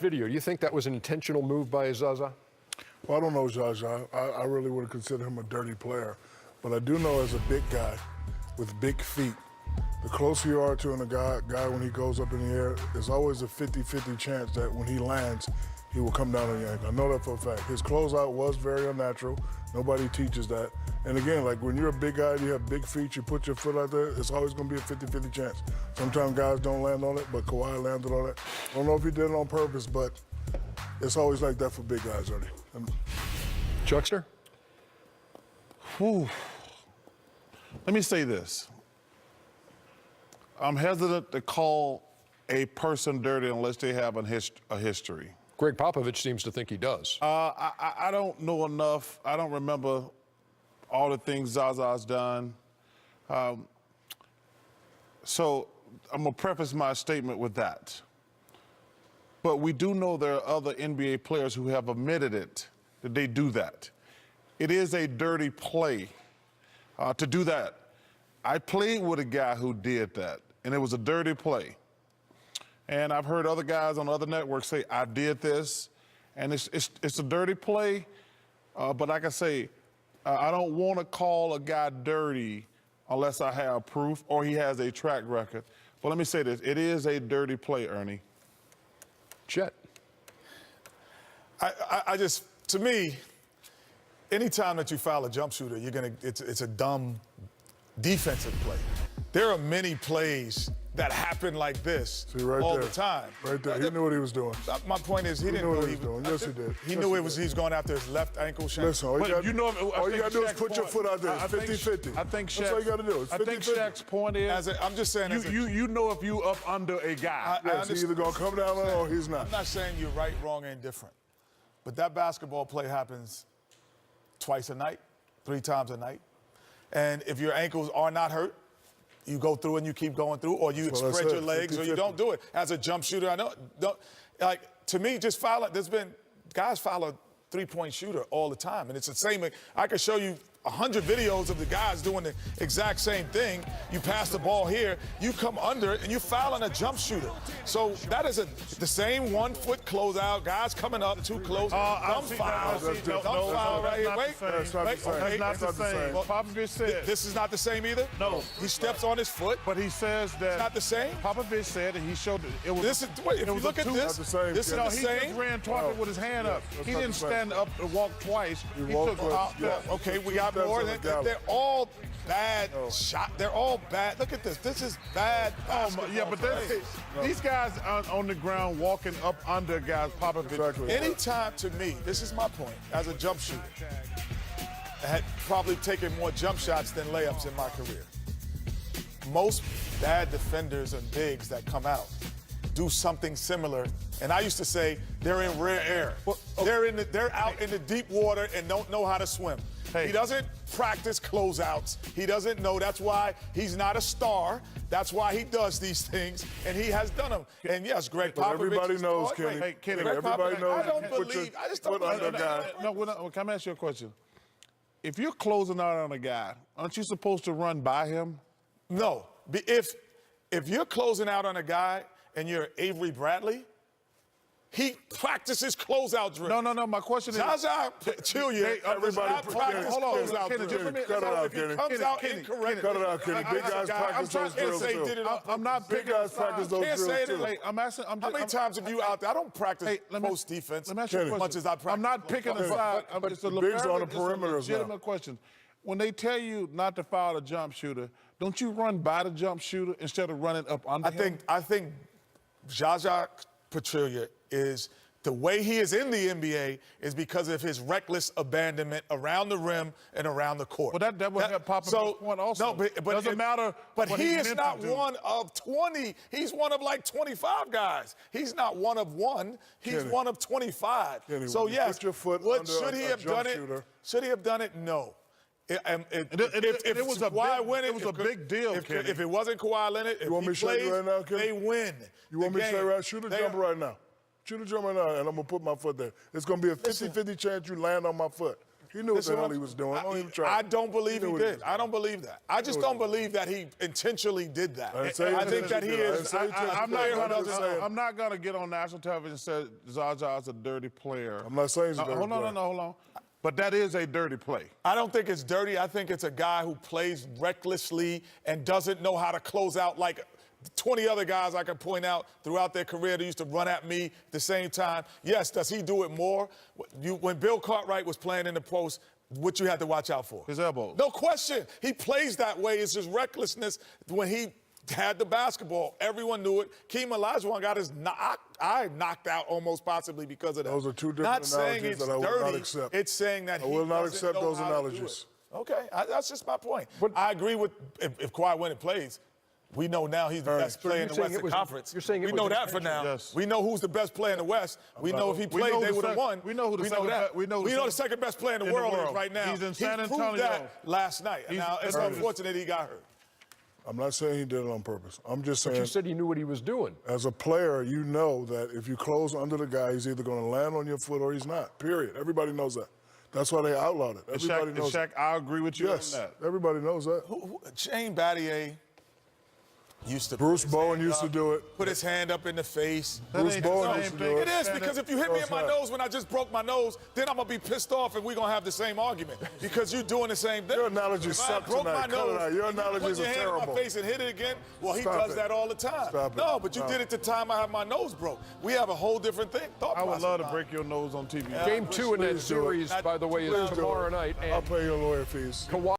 video. Do you think that was an intentional move by Zaza? Well, I don't know Zaza. I really would consider him a dirty player. But I do know as a big guy with big feet, the closer you are to a guy when he goes up in the air, there's always a 50-50 chance that when he lands, he will come down on your ankle. I know that for a fact. His closeout was very unnatural. Nobody teaches that. And again, like when you're a big guy, you have big feet, you put your foot out there, it's always going to be a 50-50 chance. Sometimes guys don't land on it, but Kawhi landed on it. I don't know if he did it on purpose, but it's always like that for big guys, Ernie. Chuckster? Whew. Let me say this. I'm hesitant to call a person dirty unless they have a history. Greg Popovich seems to think he does. I don't know enough. I don't remember all the things Zaza's done. So I'm going to preface my statement with that. But we do know there are other NBA players who have admitted it, that they do that. It is a dirty play to do that. I played with a guy who did that, and it was a dirty play. And I've heard other guys on other networks say, I did this, and it's a dirty play. But like I say, I don't want to call a guy dirty unless I have proof or he has a track record. But let me say this, it is a dirty play, Ernie. Chet. I just, to me, anytime that you foul a jump shooter, it's a dumb defensive play. There are many plays that happen like this all the time. Right there. He knew what he was doing. My point is, he didn't know what he was doing. Yes, he did. He knew he was going after his left ankle. Listen, all you got to do is put your foot out there. It's 50-50. I think That's all you got to do. It's 50-50. I think Shaq's point is, I'm just saying, you know if you up under a guy. He's either going to come down or he's not. I'm not saying you're right, wrong, and indifferent. But that basketball play happens twice a night, 3 times a night. And if your ankles are not hurt, you go through and you keep going through, or you spread your legs, or you don't do it. As a jump shooter, I know, like, to me, just foul it. There's been guys foul a three-point shooter all the time, and it's the same. I could show you 100 videos of the guys doing the exact same thing. You pass the ball here, you come under it, and you fouling a jump shooter. So that is the same 1-foot closeout. Guys coming up too close. Dumb foul right here. Wait. That's not the same. Popovich said This is not the same either? No. He steps on his foot. But he says that. It's not the same? Popovich said, and he showed it was. If you look at this, this is the He same. just ran toward it with his hand up. He didn't stand up and walk twice. He took Okay, we got more. They're all bad shot. They're all bad. Look at this. This is bad. Yeah, but these guys are on the ground walking up under guys. Popovich. Exactly. Anytime, to me, this is my point, as a jump shooter, I had probably taken more jump shots than layups in my career. Most bad defenders and bigs that come out do something similar. And I used to say they're in rare air. They're out in the deep water and don't know how to swim. Hey. He doesn't practice closeouts. He doesn't know. That's why he's not a star. That's why he does these things, and he has done them. And yes, Greg Popovich. Everybody knows, Kenny. Hey, Kenny, everybody knows. I don't believe. I just don't believe. No, can I ask you a question? If you're closing out on a guy, aren't you supposed to run by him? No. If you're closing out on a guy and you're Avery Bradley, he practices closeout drills. No. My question is. Zaza, chill you. Everybody, practice closeout Kenny, drills. cut it out, Kenny. Comes out incorrect. Cut it out, Kenny. Big guys practice those drills too. I'm not Big guys practice those drills too. I'm asking. How many times have you out there? I don't practice post defense Let me ask you a as question. much as I practice. I'm not picking a side. It's a bigs on the perimeters now. legitimate question. When they tell you not to foul a jump shooter, don't you run by the jump shooter instead of running up under him? I think Zaza Pachulia is. The way he is in the NBA is because of his reckless abandonment around the rim and around the court. Well, that would help Popovich's point also. No, but doesn't matter. But what he is not one. one of 20. He's one of like 25 guys. He's not one of one. He's Kenny, one of 25. Kenny, so yes, put your foot should he have done it? Should he have done it? No. It was a big deal, if it wasn't Kawhi Leonard, if you want me to show you right now, Kenny? they win. You want me to show you right? Shoot a jumper right now. Shoot a jumper right now, and I'm going to put my foot there. It's going to be a 50-50 chance you land on my foot. He knew what Listen, the hell he was doing. Don't even try. I don't believe knew he what he did. was I don't believe that. I just don't believe that he intentionally did that. I didn't say he I think that he intentionally did it. I is. didn't say he intentionally did it. I'm not gonna get on national television and say Zaza is a dirty player. I'm not saying he's a dirty hold on, player. hold on. But that is a dirty play. I don't think it's dirty. I think it's a guy who plays recklessly and doesn't know how to close out like 20 other guys I can point out throughout their career that used to run at me at the same time. Yes, does he do it more? When Bill Cartwright was playing in the post, what you had to watch out for? His elbows. No question. He plays that way. It's just recklessness when he had the basketball. Everyone knew it. Keem Olajuwon got his eye knocked out almost possibly because of that. Those are two different Not saying analogies it's that I will dirty. not accept. It's saying that I will not doesn't accept know those how to do analogies. it. Okay, that's just my point. But I agree with if Kawhi went and plays, we know now he's the best player in the Western Conference. You're saying it we was know that for intentional. now. Yes. We know who's the best player in the West. We know if he We played, know they the would have sec- won. we know who the second that. be- we know the second best player in the world is right now. He's in San He proved Antonio. that last night. Now it's unfortunate he got hurt. I'm not saying he did it on purpose. I'm just But saying, you said he knew what he was doing. as a player, you know that if you close under the guy, he's either going to land on your foot or he's not, period. Everybody knows that. That's why they outlawed it. Everybody knows Shaq, I agree with you Yes, on that. everybody knows that. Shane Battier used to. Bruce put his Bowen hand used to up, do it. Put his hand up in the face. Bruce ain't Bowen the used same to thing. do It is, because if you hit No, me it's in my not. nose when I just broke my nose, then I'm going to be pissed off and we're going to have the same argument because you're doing the same thing. Your analogies If suck I broke tonight. my Cut it nose, out. Your and you analogies put your are hand in terrible. my face and hit it again, well, he Stop does it. that all the time. Stop it. No, but you No. did it the time I had my nose broke. We have a whole different thought I would process love to about break your nose on TV. Game 2 in that Please do it. series, by the way, is Please do tomorrow it. night. I'll And pay your lawyer fees. Kawhi